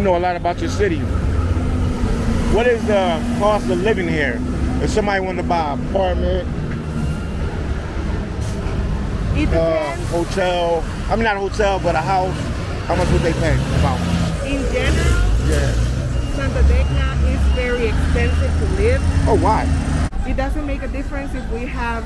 know a lot about your city. What is the cost of living here? If somebody wanted to buy an apartment, It depends. hotel, I mean not a hotel, but a house, how much would they pay about? In general, Yeah. Santa Tecla is very expensive to live. Oh, why? It doesn't make a difference if we have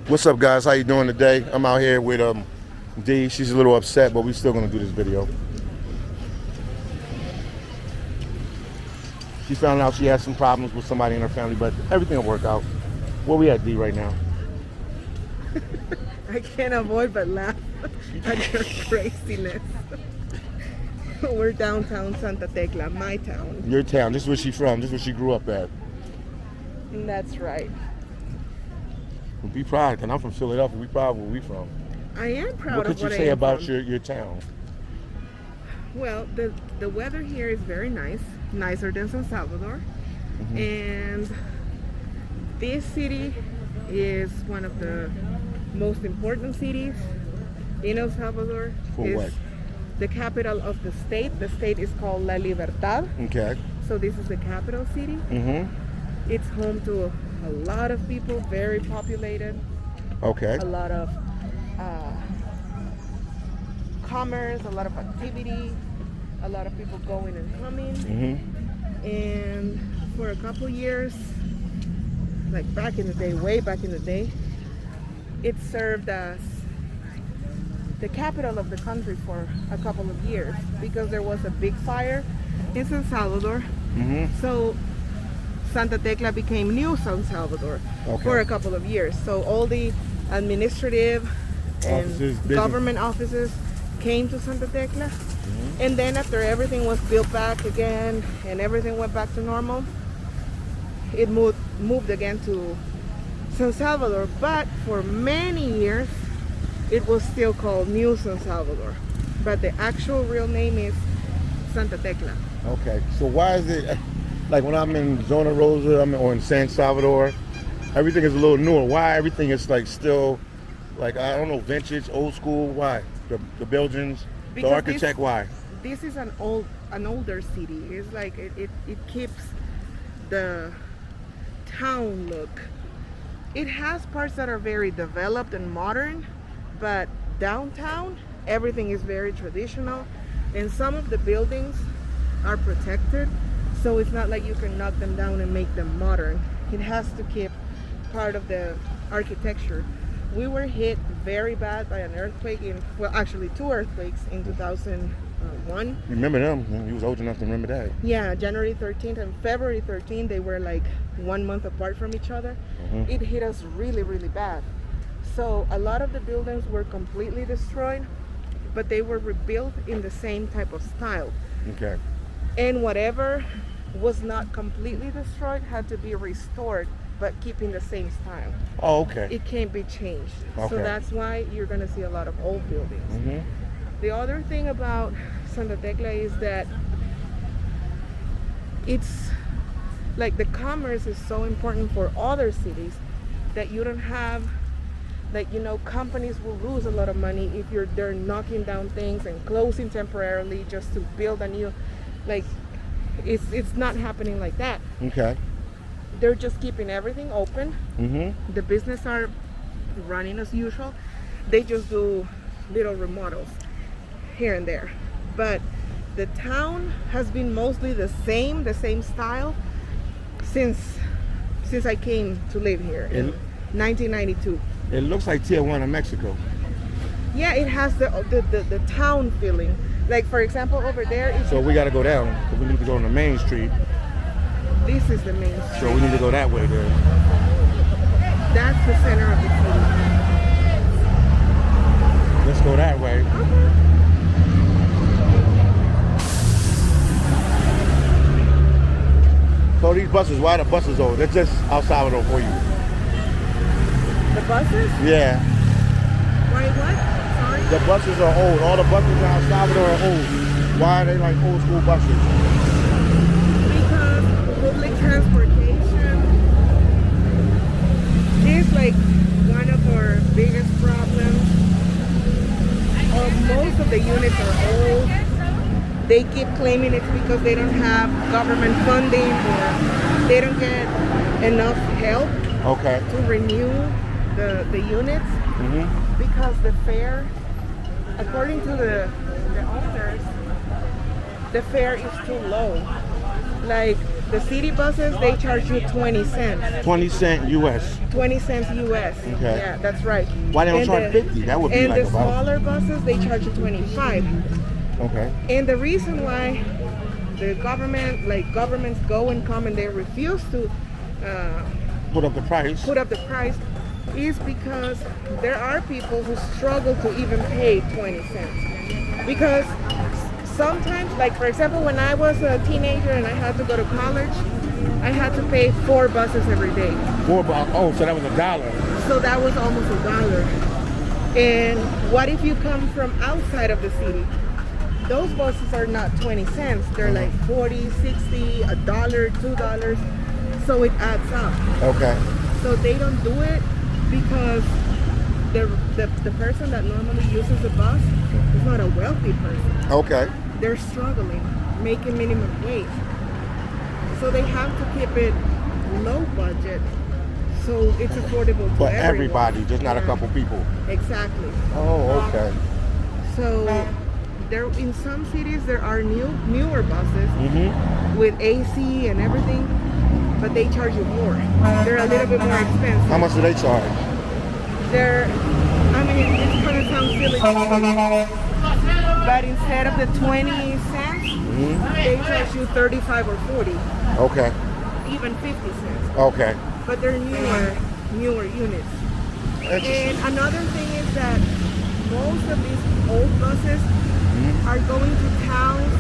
What's up, guys? How you doing today? I'm out here with Dee. She's a little upset, but we're still gonna do this video. She found out she had some problems with somebody in her family, but everything will work out. Where we at, Dee, right now? I can't avoid but laugh at your craziness. We're downtown Santa Tecla, my town. Your town. This is where she from. This is where she grew up at. And that's right. Be proud, and I'm from Philadelphia. We proud of where we from. I am proud What of could you what say I am about from. your town? Well, the weather here is very nice, nicer than San Salvador. And this city is one of the most important cities in El Salvador. For It's what? the capital of the state. The state is called La Libertad. Okay. So this is the capital city. It's home to a lot of people, very populated. Okay. A lot of commerce, a lot of activity, a lot of people going and coming. And for a couple years, like back in the day, way back in the day, it served as the capital of the country for a couple of years because there was a big fire in San Salvador. So Santa Tecla became New San Salvador for a couple of years. So all the administrative and Offices, government offices came to Santa Tecla. And then after everything was built back again and everything went back to normal, it moved again to San Salvador. But for many years, it was still called New San Salvador. But the actual real name is Santa Tecla. Okay. So why is it, like when I'm in Zona Rosa, or in San Salvador, everything is a little newer. Why everything is like still, like, I don't know, vintage, old school? Why? The buildings, Because the architect, why? This is an older city. It's like it keeps the town look. It has parts that are very developed and modern, but downtown everything is very traditional, and some of the buildings are protected, so it's not like you can knock them down and make them modern. It has to keep part of the architecture. We were hit very bad by an earthquake well, actually 2 earthquakes in 2001. Remember them? You was old enough to remember that. Yeah, January 13th and February 13th, they were like 1 month apart from each other. It hit us really, really bad. So a lot of the buildings were completely destroyed, but they were rebuilt in the same type of style. Okay. And whatever was not completely destroyed had to be restored, but keeping the same style. Oh, okay. It can't be changed. Okay. So that's why you're going to see a lot of old buildings. The other thing about Santa Tecla is that it's like the commerce is so important for other cities that you don't have, like, you know, companies will lose a lot of money if they're knocking down things and closing temporarily just to build a new, like, it's not happening like that. Okay. They're just keeping everything open. The business are running as usual. They just do little remodels here and there. But the town has been mostly the same style since I came to live here in 1992. It looks like Tijuana, Mexico. Yeah, it has the town feeling. Like, for example, over there. So we got to go down, because we need to go on the main street. this is the main street. So we need to go that way then. That's the center of the city. Let's go that way. So these buses, why the buses over? They're just El Salvador for you. The buses? Yeah. Why what? Sorry? The buses are old. All the buses in El Salvador are old. Why are they like old school buses? Because public transportation is like one of our biggest problems. Most of the units are old. They keep claiming it's because they don't have government funding or they don't get enough help to renew the units because the fare, according to the owners, the fare is too low. Like the city buses, they charge you 20 cents. 20 cents US. 20 cents US. Okay. Yeah, that's right. Why they don't charge 50? That would be and like the smaller buses, they charge you 25. Okay. And the reason why the government, like governments go and come and they refuse to put up the price. Is because there are people who struggle to even pay 20 cents. Because sometimes, like for example, when I was a teenager and I had to go to college, I had to pay 4 buses every day. So that was $1. So that was almost $1. And what if you come from outside of the city? Those buses are not 20 cents. They're like 40, 60, $1, $2. So it adds up. Okay. So they don't do it because the person that normally uses the bus is not a wealthy person. Okay. They're struggling, making minimum wage. So they have to keep it low budget so it's affordable to For everyone. everybody, just not a couple people. Exactly. Oh, okay. So there, in some cities there are newer buses with AC and everything, but they charge you more. They're a little bit more expensive. How much do they charge? I mean, it's gonna sound silly, but instead of the 20 cents, they charge you 35 or 40. Okay. Even 50 cents. Okay. But they're newer units. And another thing is that most of these old buses are going to towns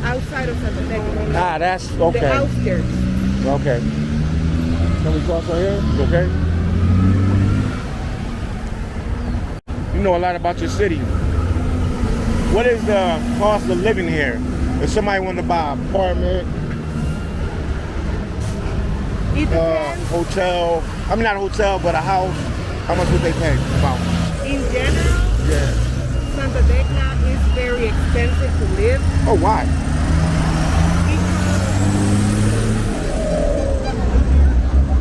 outside of Santa Tecla. Ah, that's okay. The outskirts. Okay. Can we cross right here? Okay. You know a lot about your city. What is the cost of living here? If somebody wanted to buy an apartment, hotel, I mean not a hotel, but a house, how much would they pay about? In general, Santa Tecla is very expensive to live. Oh, why?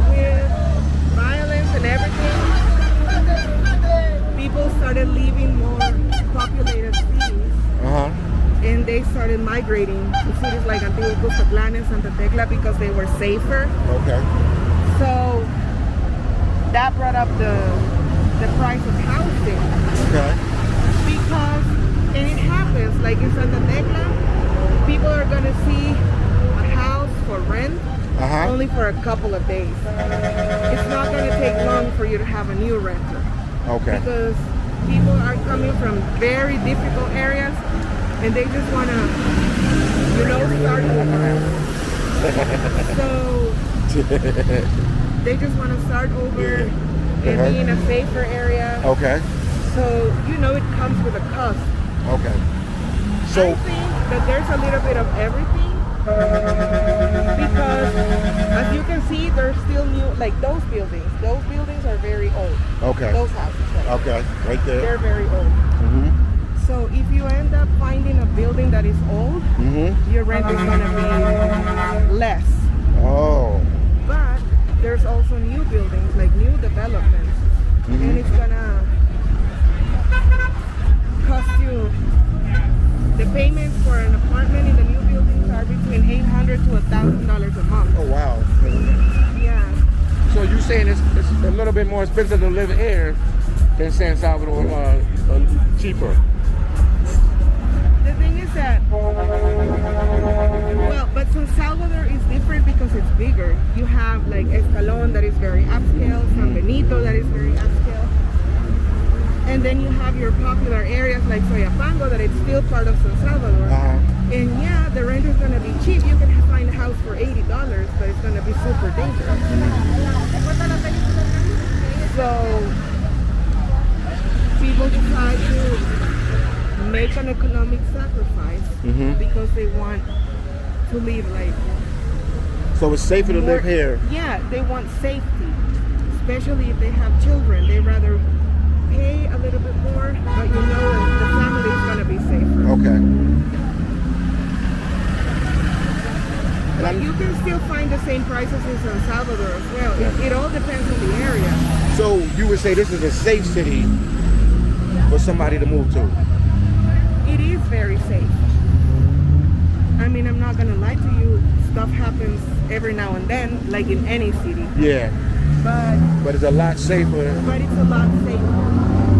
With violence and everything, people started leaving more populated cities. And they started migrating to cities like Antiguo Cuscatlán and Santa Tecla because they were safer. Okay. So that brought up the price of housing. Okay. Because, and it happens, like in Santa Tecla, people are gonna see a house for rent only for a couple of days. It's not gonna take long for you to have a new renter. Okay. Because people are coming from very difficult areas and they just want to, start over. So they just want to start over and be in a safer area. Okay. So, it comes with a cost. Okay. So I think that there's a little bit of everything because as you can see, there's still new, like those buildings. Those buildings are very old. Okay. Those houses. Right? Okay, right there. They're very old. So if you end up finding a building that is old, your rent is going to be less. Oh. But there's also new buildings, like new developments. And it's going to cost you, the payments for an apartment in the new buildings are between $800 to $1,000 a month. Oh, wow. Yeah. So you're saying it's a little bit more expensive to live here than San Salvador, cheaper? The thing is that, but San Salvador is different because it's bigger. You have like Escalon that is very upscale, San Benito that is very upscale. And then you have your popular areas like Soyapango that is still part of San Salvador. And yeah, the rent is gonna be cheap. You can find a house for $80, but it's gonna be super dangerous. So people decide to make an economic sacrifice because they want to live like. So it's safer to live here. Yeah, they want safety, especially if they have children. They rather pay a little bit more, but you know the family is gonna be safer. Okay. But you can still find the same prices in San Salvador as well. It all depends on the area. So you would say this is a safe city for somebody to move to? It is very safe. I mean, I'm not gonna lie to you. Stuff happens every now and then, like in any city. Yeah. But it's a lot safer. But it's a lot safer.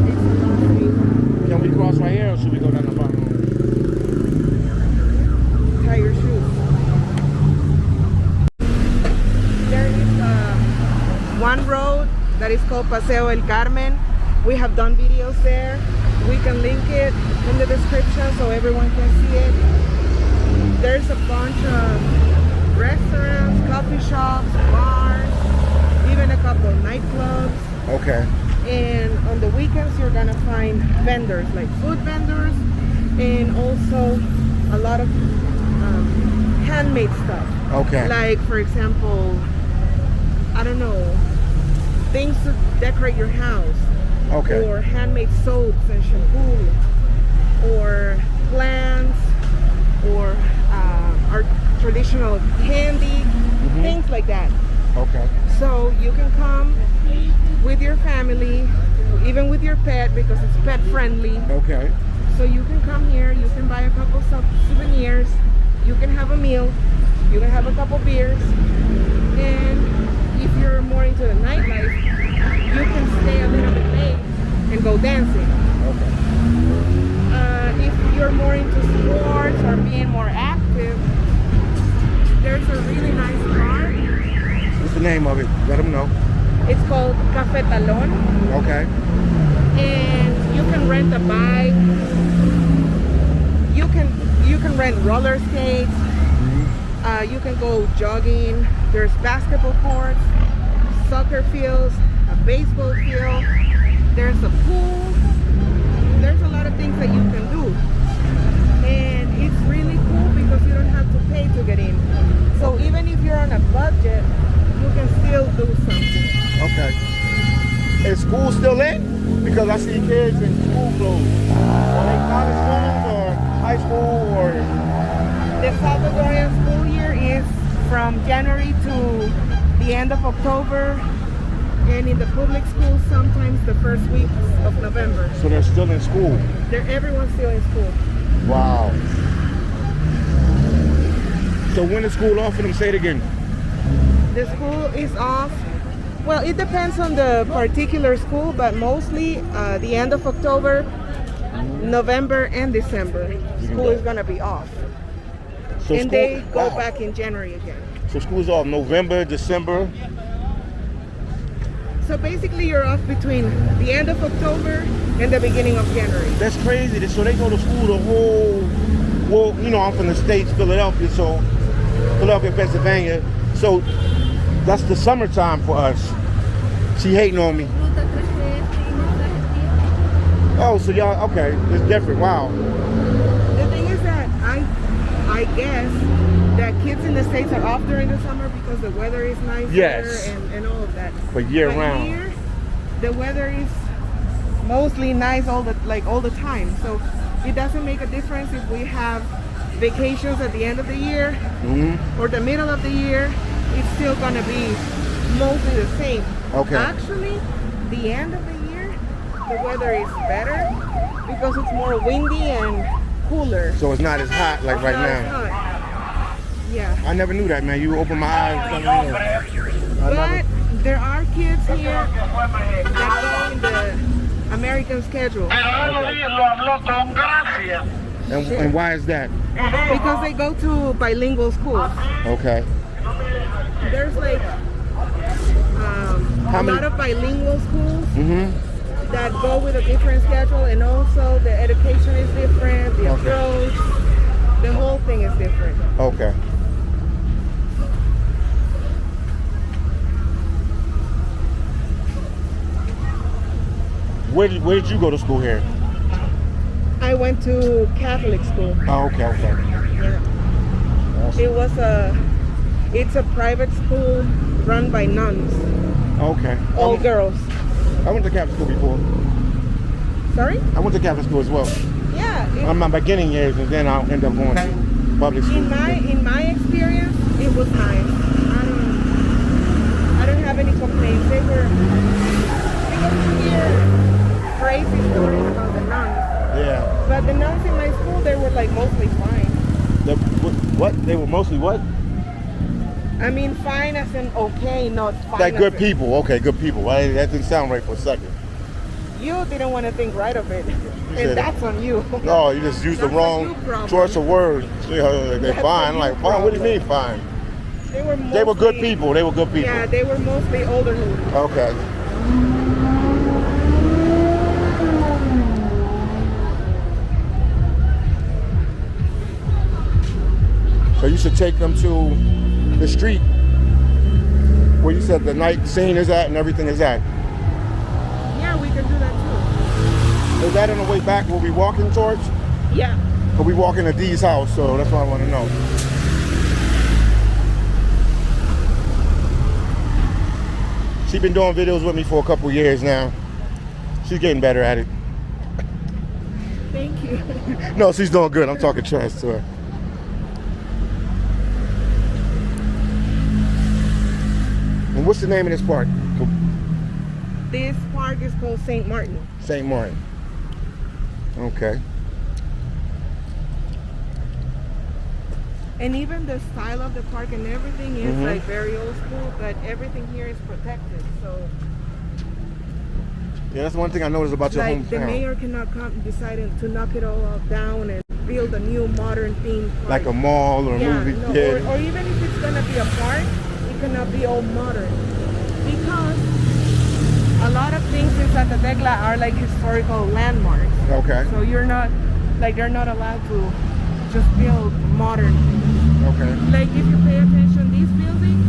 It's a lot safer. Can we cross right here, or should we go down the bottom? Tie your shoes. There is one road that is called Paseo El Carmen. We have done videos there. We can link it in the description so everyone can see it. There's a bunch of restaurants, coffee shops, bars, even a couple of nightclubs. Okay. And on the weekends you're gonna find vendors, like food vendors, and also a lot of handmade stuff. Okay. Like, for example, I don't know, things to decorate your house. Okay. Or handmade soaps and shampoo, or plants, or our traditional candy, things like that. Okay. So you can come with your family, even with your pet, because it's pet friendly. Okay. So you can come here, you can buy a couple of souvenirs, you can have a meal, you can have a couple beers, and if you're more into the nightlife, you can stay a little bit late and go dancing. Okay. If you're more into sports or being more active, there's a really nice bar. What's the name of it? Let them know. It's called Café Talón. Okay. And you can rent a bike. You can rent roller skates. You can go jogging. There's basketball courts, soccer fields, a baseball field. There's a pool. There's a lot of things that you can do. And it's really cool because you don't have to pay to get in. So even if you're on a budget, you can still do something. Okay. Is school still in? Because I see kids in school clothes. Are they college students or high school or? The Salvadorian school year is from January to the end of October, and in the public schools sometimes the first week of November. So they're still in school? Everyone's still in school. Wow. So when is school off for them? Say it again. The school is off. Well, it depends on the particular school, but mostly the end of October, November, and December. School is gonna be off. So and school, they go wow. back in January again. So school's off November, December. So basically you're off between the end of October and the beginning of January. That's crazy. So they go to school the whole, well, you know, I'm from the States, Philadelphia, so Philadelphia, Pennsylvania. So that's the summertime for us. She hating on me. Oh, so y'all, okay, it's different, wow. The thing is that I guess that kids in the States are off during the summer because the weather is nicer. Yes. and all of that. But year round. Here, the weather is mostly nice all the time. So it doesn't make a difference if we have vacations at the end of the year or the middle of the year. It's still gonna be mostly the same. Okay. Actually, the end of the year, the weather is better because it's more windy and cooler. So it's not as hot like right Not as now. hot. Yeah. I never knew that, man. You opened my eyes. But there are kids here that go in the American schedule And why is that? because they go to bilingual schools. Okay. there's like a lot of bilingual schools that go with a different schedule, and also the education is different, the approach, the whole thing is different. Okay. Where did you go to school here? I went to Catholic school. Oh, okay. Yeah. Awesome. It's a private school run by nuns. Okay. All girls. I went to Catholic school before. Sorry? I went to Catholic school as well. Yeah. On my beginning years, and then I'll end up going to public school. In my experience, it was nice. I don't have any complaints. They were here crazy stories about the nuns. Yeah. But the nuns in my school, they were like mostly fine. What? They were mostly what? I mean, fine as in okay, not fine. Like good as people. Okay, good people. Well, that didn't sound right for a second. You didn't want to think right of it, and that's on you. No, you just used the wrong choice of words. You know, they're fine. Like, fine. What do you mean fine? They were good people. They were good people. Yeah, they were mostly older. Okay. So you should take them to the street where you said the night scene is at and everything is at. Yeah, we can do that too. Is that on the way back where we walking towards? Yeah. Or we walking to Dee's house, so that's what I want to know. She's been doing videos with me for a couple years now. She's getting better at it. Thank you. No, she's doing good. I'm talking trash to her. And what's the name of this park? This park is called St. Martin. St. Martin. Okay. And even the style of the park and everything is like very old school, but everything here is protected. So yeah, that's one thing I noticed about your hometown. Like the mayor cannot come deciding to knock it all down and build a new modern theme park. Like a mall or a movie theater. Or even if it's gonna be a park, it cannot be all modern, because a lot of things in Santa Tecla are like historical landmarks. Okay. So you're not, like, they're not allowed to just build modern things. Okay. Like if you pay attention, this building,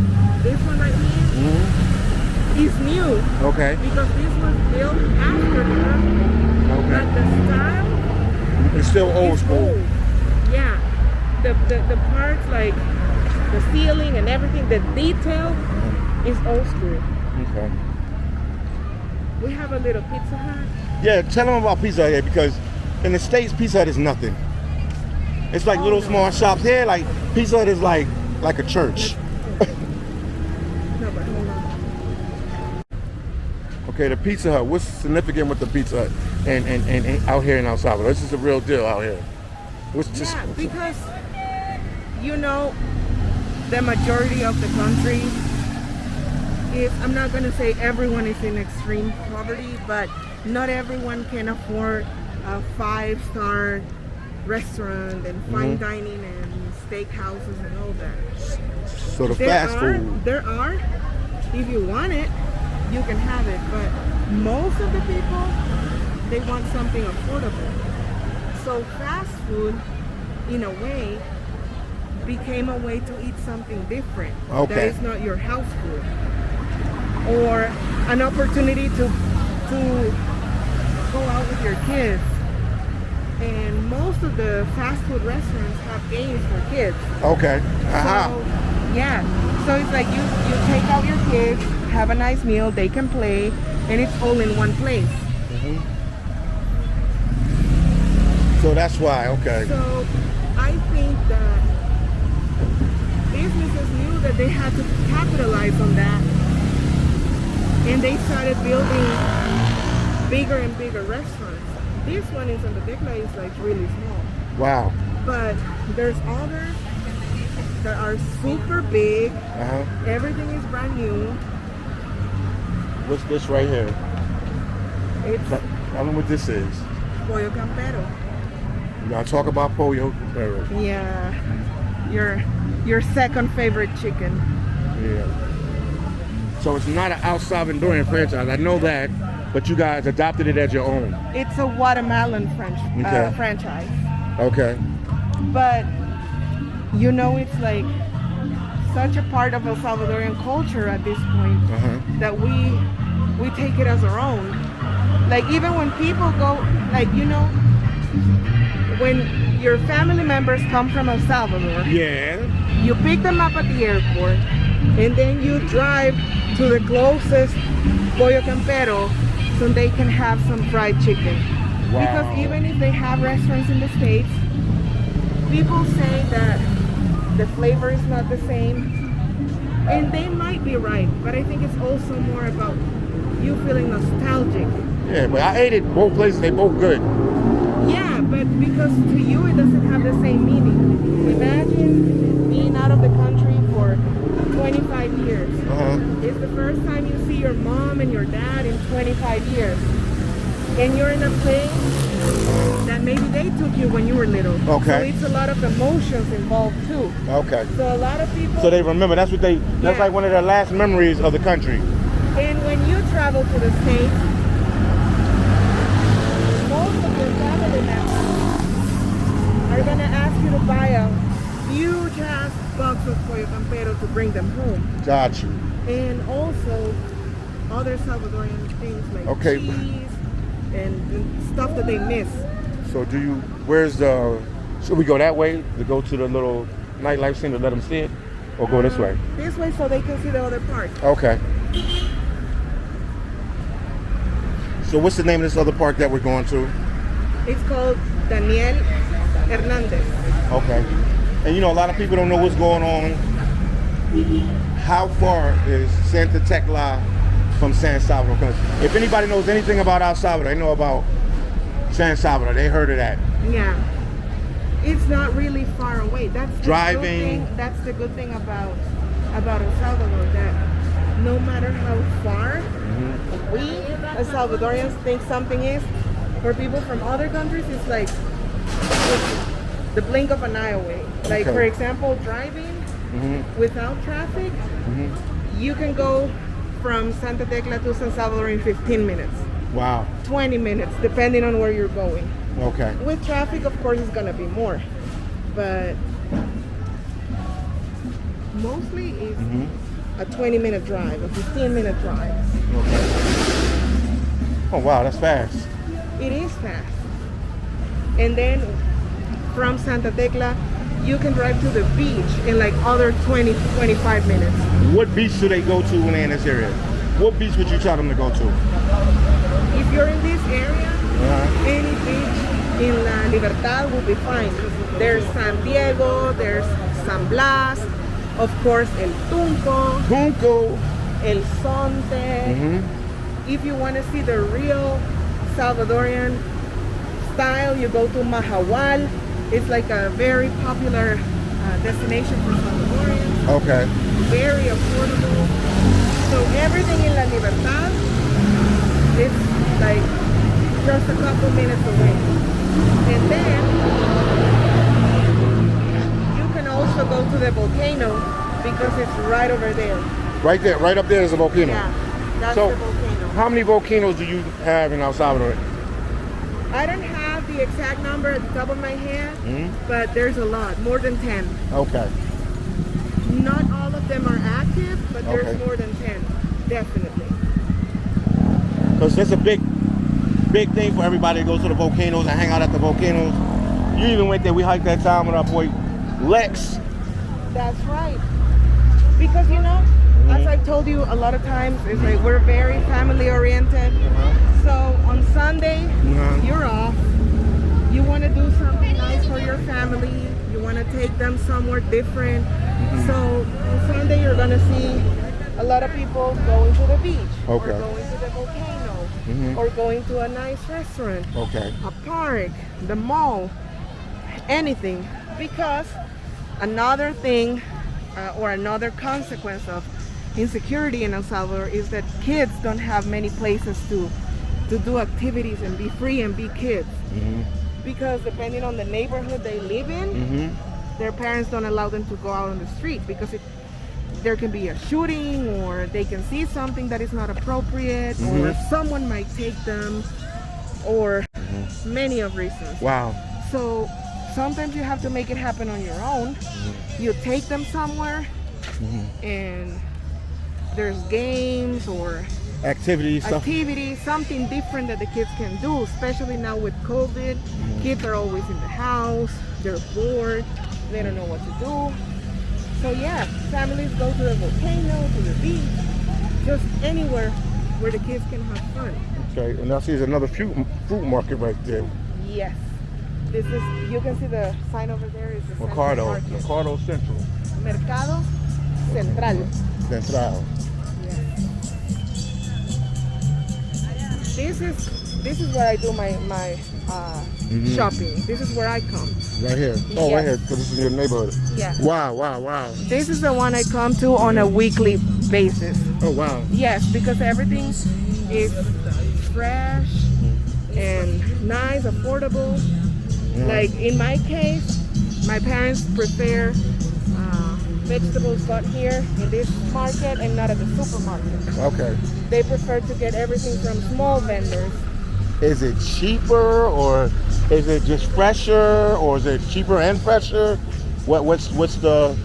this one right here, is new. Okay. Because this was built after the earthquake. Okay. But the style it's still old is school. old. Yeah. The parts, like the ceiling and everything, the detail is old school. Okay. We have a little Pizza Hut. Yeah, tell them about Pizza Hut here, because in the States, Pizza Hut is nothing. It's like little small shops here. Like Pizza Hut is like a church. No, but hold on. Okay, the Pizza Hut. What's significant with the Pizza Hut and out here in El Salvador? This is a real deal out here. What's just, yeah, because you know, the majority of the country is, I'm not going to say everyone is in extreme poverty, but not everyone can afford a 5-star restaurant and fine dining and steakhouses and all that. So the fast food. There are, if you want it, you can have it, but most of the people, they want something affordable. So fast food, in a way, became a way to eat something different. Okay. That is not your house food. Or an opportunity to go out with your kids. And most of the fast food restaurants have games for kids. Okay. So, yeah. So it's like you take out your kids, have a nice meal, they can play, and it's all in one place. So that's why, okay. So I think that businesses knew that they had to capitalize on that, and they started building bigger and bigger restaurants. This one in Santa Tecla is like really small. Wow. But there's others that are super big. Everything is brand new. What's this right here? Tell them what this is. Pollo Campero. You gotta talk about Pollo Campero. Yeah. Your second favorite chicken. Yeah. So it's not an El Salvadorian franchise. I know that, but you guys adopted it as your own. It's a Guatemalan Okay. franchise. Okay. But you know, it's like such a part of El Salvadorian culture at this point that we take it as our own. Like even when people go, like, you know, when your family members come from El Salvador, Yeah. you pick them up at the airport and then you drive to the closest Pollo Campero so they can have some fried chicken. Wow. Because even if they have restaurants in the States, people say that the flavor is not the same. And they might be right, but I think it's also more about you feeling nostalgic. Yeah, but I ate it both places. They both good. Yeah, but because to you it doesn't have the same meaning. Imagine being out of the country for 25 years. It's the first time you see your mom and your dad in 25 years. And you're in a place that maybe they took you when you were little. Okay. So it's a lot of emotions involved too. Okay. So a lot of people... So they remember. That's what they. That's Yeah. like one of their last memories of the country. And when you travel to the States, most of your family members are going to ask you to buy a huge ass box of Pollo Campero to bring them home. Got you. And also other Salvadorian things like Okay. cheese and stuff that they miss. So do you? Where's the? Should we go that way to go to the little nightlife scene to let them see it, or go this way? This way so they can see the other part. Okay. So what's the name of this other park that we're going to? It's called Daniel Hernandez. Okay. And you know, a lot of people don't know what's going on. How far is Santa Tecla from San Salvador? 'Cause if anybody knows anything about El Salvador, they know about San Salvador. They heard of that. Yeah. It's not really far away. That's the Driving. Good thing, that's the good thing about El Salvador, that no matter how far we as Salvadorians think something is, for people from other countries, it's like the blink of an eye away. Like Okay. for example, driving without traffic, you can go from Santa Tecla to San Salvador in 15 minutes, Wow. 20 minutes, depending on where you're going. Okay. With traffic, of course, it's gonna be more, but mostly it's a 20-minute drive, a 15-minute drive. Oh wow, that's fast. It is fast. And then from Santa Tecla, you can drive to the beach in like other 20 to 25 minutes. What beach do they go to when they're in this area? What beach would you tell them to go to? If you're in this area, any beach in La Libertad will be fine. There's San Diego, there's San Blas, of course El Tunco, Junco. El Sonte. If you want to see the real Salvadorian style, you go to Mahahual. It's like a very popular destination for Salvadorians. Okay. Very affordable. So everything in La Libertad is like just a couple minutes away. And then you can also go to the volcano because it's right over there. Right there, right up there is a volcano. Yeah, that's So, the volcano. how many volcanoes do you have in El Salvador? I don't have the exact number at the top of my head, but there's a lot, more than 10. Okay. Not all of them are active, but there's Okay. more than 10, definitely. Because it's a big thing for everybody to go to the volcanoes and hang out at the volcanoes. You even went there. We hiked that time with our boy Lex. That's right. Because, you know, as I've told you a lot of times, it's like we're very family oriented. So on Sunday, you're off. You want to do something nice for your family. You want to take them somewhere different. So on Sunday, you're going to see a lot of people going to the beach, Okay. or going to the volcano, or going to a nice restaurant, Okay. a park, the mall, anything. Because another thing or another consequence of insecurity in El Salvador is that kids don't have many places to do activities and be free and be kids. Because depending on the neighborhood they live in, their parents don't allow them to go out on the street because there can be a shooting, or they can see something that is not appropriate, or someone might take them, or many of reasons. Wow. So sometimes you have to make it happen on your own. You take them somewhere, and there's games or Activities, something different that the kids can do, especially now with COVID. Kids are always in the house, they're bored, they don't know what to do. So yeah, families go to the volcano, to the beach, just anywhere where the kids can have fun. Okay, and now see there's another fruit market right there. Yes. This is, you can see the sign over there is the Mercado Central. Mercado Central. Central. This is where I do my shopping. This is where I come. Right here. Oh, right here, because this is your neighborhood. Yeah. Wow. This is the one I come to on a weekly basis. Oh, wow. Yes, because everything is fresh and nice, affordable. Like in my case, my parents prepare vegetables bought here in this market and not at the supermarket. Okay. They prefer to get everything from small vendors. Is it cheaper, or is it just fresher, or is it cheaper and fresher? What's the?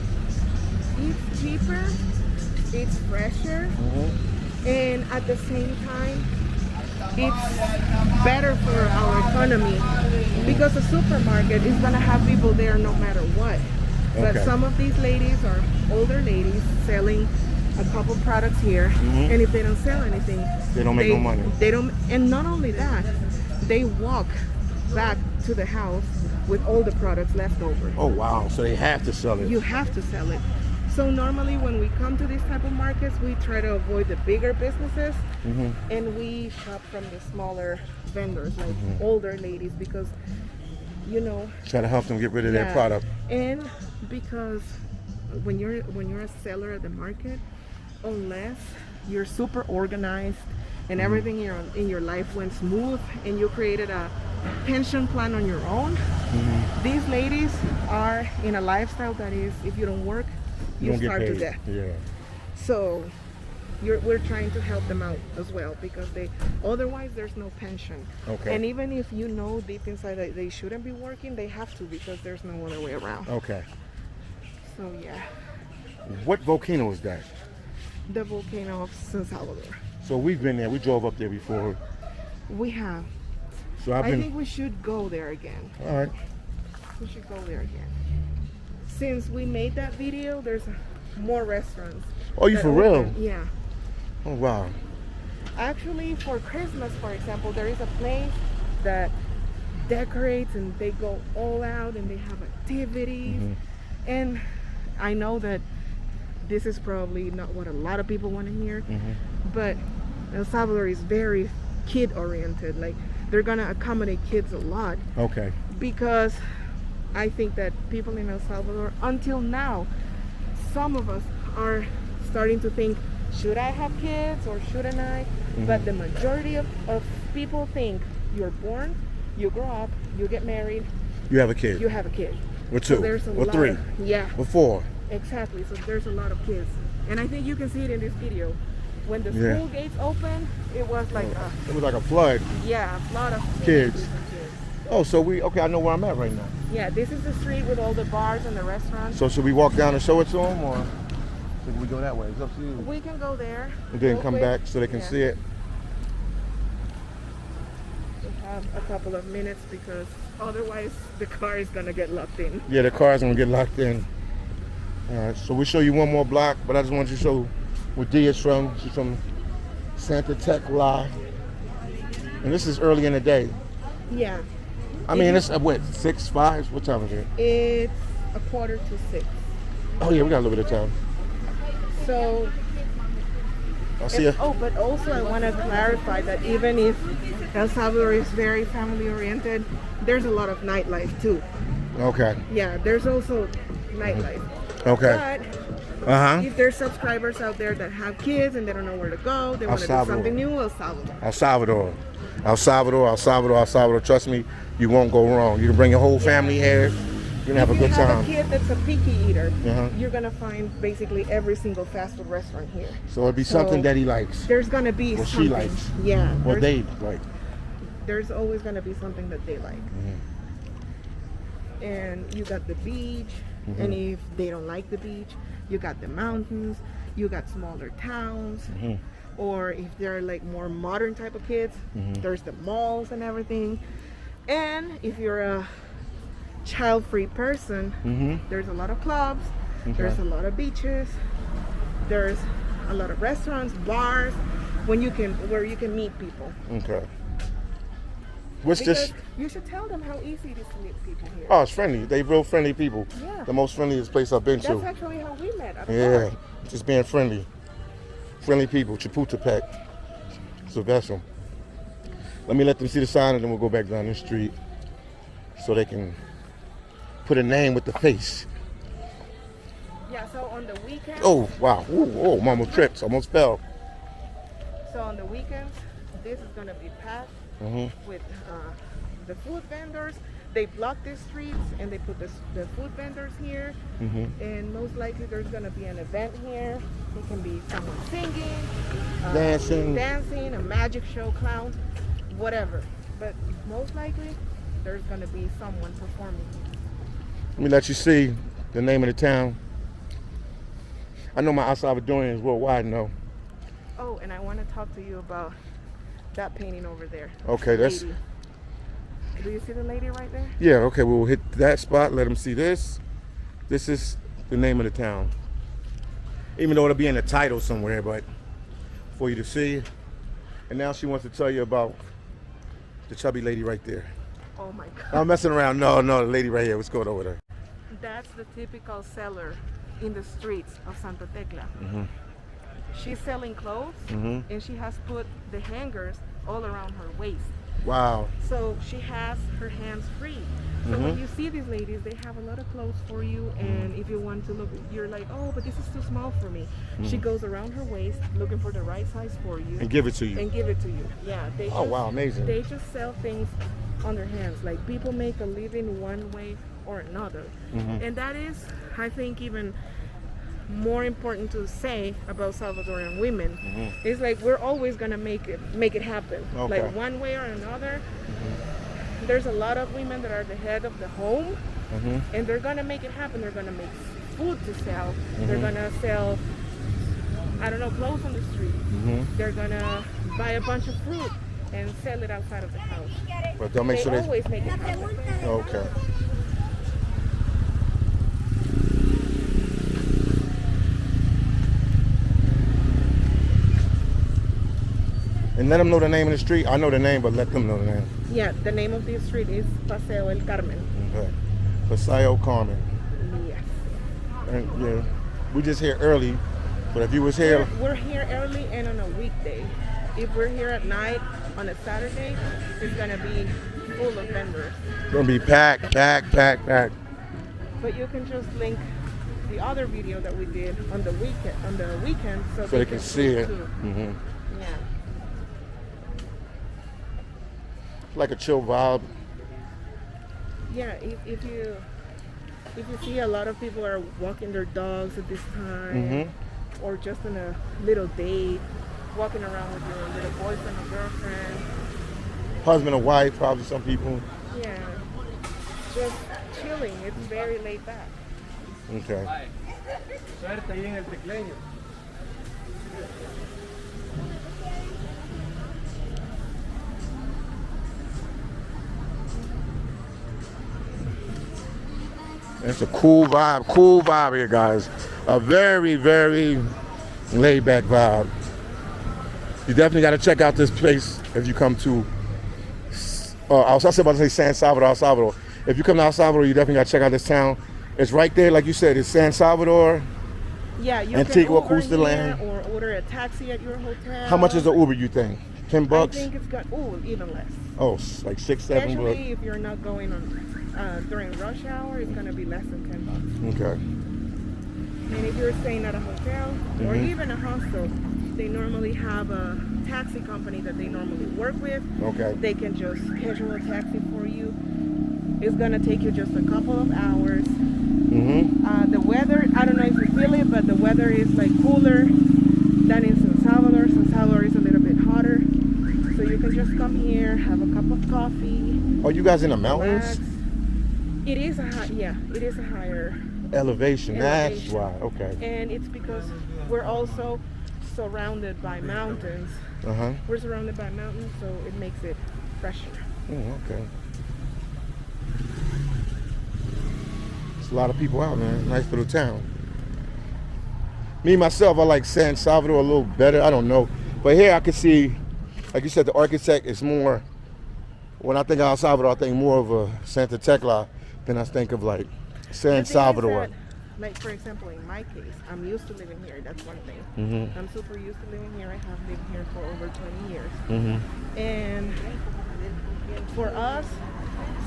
It's cheaper, it's fresher, and at the same time, it's better for our economy because the supermarket is gonna have people there no matter what. But some of these ladies are older ladies selling a couple products here, and if they don't sell anything, They don't make no money. They don't, and not only that, they walk back to the house with all the products left over. Oh wow! So they have to sell it. You have to sell it. So normally when we come to these type of markets, we try to avoid the bigger businesses, and we shop from the smaller vendors, like older ladies, because try to help them get rid of their product. And because when you're a seller at the market, unless you're super organized and everything in your life went smooth and you created a pension plan on your own, these ladies are in a lifestyle that is, if you don't work, you starve to death. Yeah. So we're trying to help them out as well, because otherwise there's no pension. Okay. And even if you know deep inside that they shouldn't be working, they have to, because there's no other way around. Okay. So yeah. What volcano is that? The volcano of San Salvador. So we've been there. We drove up there before. We have. So I think we should go there again. All right. We should go there again. Since we made that video, there's more restaurants. Oh, you that for real? open. Yeah. Oh wow. Actually, for Christmas, for example, there is a place that decorates and they go all out and they have activities. And I know that this is probably not what a lot of people want to hear, but El Salvador is very kid oriented. Like, they're gonna accommodate kids a lot. Okay. Because I think that people in El Salvador, until now, some of us are starting to think, should I have kids or shouldn't I? But the majority of people think you're born, you grow up, you get married, You have a kid. you have a kid. Or two. So there's a or lot three. Yeah, Or four. exactly. So there's a lot of kids. And I think you can see it in this video. When the school gates opened, it was like It was like a flood. a lot of Kids. Oh, so I know where I'm at right now. Yeah, this is the street with all the bars and the restaurants. So should we walk down and show it to them, or should we go that way? It's up to you. We can go there. And then real come quick. back so they can see it. We have a couple of minutes because otherwise the car is gonna get locked in. Yeah, the car's gonna get locked in. All right, so we'll show you one more block, but I just want you to show where Dee is from. She's from Santa Tecla. And this is early in the day. Yeah. I mean, it's what, 6, 5? What time is it? It's 5:45. Oh yeah, we got a little bit of time. So, I'll see you. but also I want to clarify that even if El Salvador is very family oriented, there's a lot of nightlife too. Okay. Yeah, there's also nightlife. Okay. But if there's subscribers out there that have kids and they don't know where to go, they want to do Salvador. something new, El Salvador. El Salvador. El Salvador, El Salvador, El Salvador. Trust me, you won't go wrong. You can bring your whole family here. You're gonna have a good If you have time. a kid that's a picky eater, Uh-huh. you're gonna find basically every single fast food restaurant here. So it'll be something that he likes. There's gonna be Or she something. likes. Yeah. Or they like. There's always gonna be something that they like. And you got the beach, and if they don't like the beach, you got the mountains, you got smaller towns, or if they're like more modern type of kids, there's the malls and everything. And if you're a child-free person, there's a lot of clubs, there's a lot of beaches, there's a lot of restaurants, bars, where you can meet people. Okay. What's Because this? you should tell them how easy it is to meet people here. Oh, it's friendly. They real friendly people. Yeah. The most friendliest place I've been That's to. actually how we met. At the Yeah, bar. just being friendly. Friendly people. Chapultepec. It's a vessel. Let me let them see the sign and then we'll go back down the street so they can put a name with the face. Yeah, so on the weekends. Oh, wow. Ooh, oh, mama tripped. Almost fell. So on the weekends, this is gonna be packed with the food vendors. They block the streets and they put the food vendors here. And most likely there's gonna be an event here. It can be someone singing, dancing, a magic show, clown, whatever. But most likely there's gonna be someone performing. Let me let you see the name of the town. I know my El Salvadorians worldwide know. Oh, and I want to talk to you about that painting over there. Okay, that's... Lady. Do you see the lady right there? Yeah, okay, we'll hit that spot, let them see this. This is the name of the town. Even though it'll be in the title somewhere, but for you to see. And now she wants to tell you about the chubby lady right there. Oh my God. I'm messing around. No, the lady right here. What's going on with her? That's the typical seller in the streets of Santa Tecla. She's selling clothes and she has put the hangers all around her waist. Wow. So she has her hands free. So when you see these ladies, they have a lot of clothes for you, and if you want to look, you're like, oh, but this is too small for me. She goes around her waist looking for the right size for you. And give it to you. And give it to you. Yeah. They Oh, wow, amazing. They just sell things on their hands. Like, people make a living one way or another. And that is, I think, even more important to say about Salvadoran women. It's like we're always gonna make it happen. Okay. Like one way or another. There's a lot of women that are the head of the home, and they're gonna make it happen. They're gonna make food to sell. They're gonna sell, I don't know, clothes on the street. They're gonna buy a bunch of fruit and sell it outside of the house. But they'll make They sure they... always make it happen. Okay. And let them know the name of the street. I know the name, but let them know the name. Yeah, the name of this street is Paseo El Carmen. Okay. Paseo Carmen. Yes. And, yeah, we just here early, but if you was here... We're here early and on a weekday. If we're here at night on a Saturday, it's gonna be full of vendors. Gonna be packed. But you can just link the other video that we did on the weekend, so they can see it. too. Yeah. Like a chill vibe. Yeah, if you see a lot of people are walking their dogs at this time, or just on a little date, walking around with your little boyfriend or girlfriend. Husband or wife, probably some people. Yeah, just chilling. It's very laid back. Okay. Suerte ahí en el tecleño. It's a cool vibe here, guys. A very, very laid back vibe. You definitely got to check out this place if you come to, I was about to say San Salvador, El Salvador. If you come to El Salvador, you definitely got to check out this town. It's right there, like you said, it's San Salvador. Yeah, you Antigua can Uber Cuscatlán. here or order a taxi at your hotel. How much is the Uber, you think? $10? I think it's got, even less. Oh, like $6, $7. Especially if you're not going on during rush hour, it's gonna be less than $10. Okay. And if you're staying at a hotel or even a hostel, they normally have a taxi company that they normally work with. Okay. They can just schedule a taxi for you. It's gonna take you just a couple of hours. Mm-hmm. The weather, I don't know if you feel it, but the weather is like cooler than in San Salvador. San Salvador is a little bit hotter. So you can just come here, have a cup of coffee. Are you guys in the Relax. mountains? It is a it is a higher Elevation. That's elevation. why. Okay. And it's because we're also surrounded by mountains. Uh-huh. We're surrounded by mountains, so it makes it fresher. Okay. There's a lot of people out, man. Nice little town. Me, myself, I like San Salvador a little better. I don't know. But here I can see, like you said, the architect is more, when I think of El Salvador, I think more of a Santa Tecla than I think of like The San thing is Salvador. that, like for example, in my case, I'm used to living here. That's one thing. Mm-hmm. I'm super used to living here. I have lived here for over 20 years. Mm-hmm. And for us,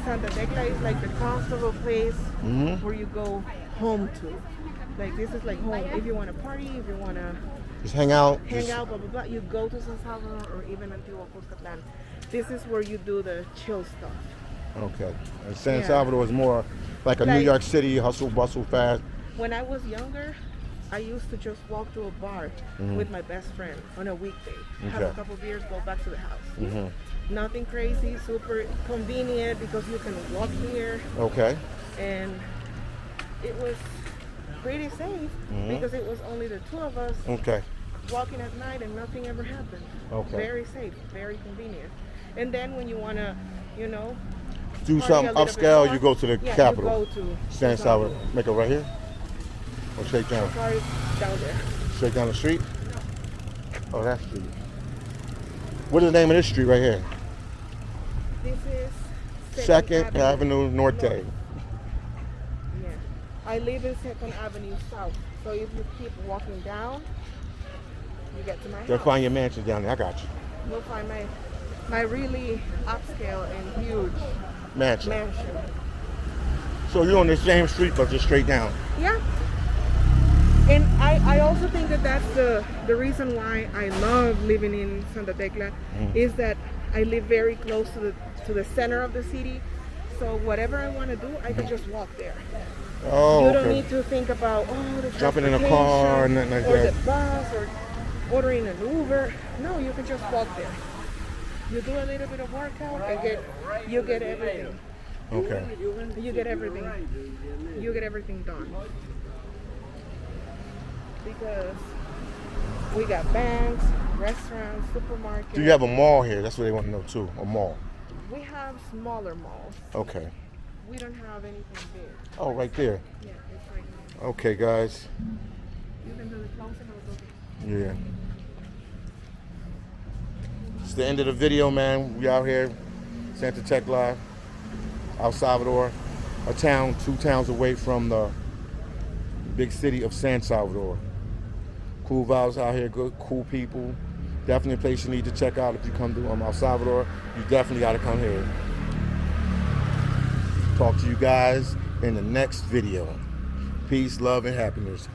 Santa Tecla is like the comfortable place Mm-hmm. where you go home to. Like this is like home. If you want to party, if you want to Just hang out. hang out, blah blah blah, you go to San Salvador or even Antiguo Cuscatlán. This is where you do the chill stuff. Okay. And San Yeah. Salvador is more like a New Like- York City, hustle, bustle, fast. When I was younger, I used to just walk to a bar with my best friend on a weekday, have a Okay. couple beers, go back to the house. Mm-hmm. Nothing crazy, super convenient because you can walk here, Okay. and it was pretty safe because it was only the two of us Okay. walking at night and nothing ever happened. Okay. Very safe, very convenient. And then when you want to, you know, Do party something a little bit upscale, more, you go to the yeah, capital. You go to San Salvador. Make it right here? Or straight down? Sorry, down there. Straight down the street? Oh, that street. What is the name of this street right here? This is Second Avenue Norte. Yeah. I live in 2nd Avenue South. So if you keep walking down, you get to my You'll house. find your mansion down there. I got you. You'll find my really upscale and huge Mansion. mansion. So you're on the same street, but just straight down. Yeah. And I also think that that's the reason why I love living in Santa Tecla is that I live very close to the center of the city. So whatever I want to do, I can just walk there. Oh, You don't okay. need to think about the Jumping in a car, transportation nothing like or that. the bus or ordering an Uber. No, you can just walk there. You do a little bit of workout and you get everything. Okay. You get everything. You get everything done. Because we got banks, restaurants, supermarkets. Do you have a mall here? That's what they want to know too. A mall. We have smaller malls. Okay. We don't have anything big. Oh, right there. Yeah, it's right here. Okay, guys. You can do the closing or the Yeah. It's the end of the video, man. We out here, Santa Tecla, El Salvador, a town, 2 towns away from the big city of San Salvador. Cool vibes out here, good, cool people. Definitely a place you need to check out if you come to El Salvador. You definitely got to come here. Talk to you guys in the next video. Peace, love, and happiness.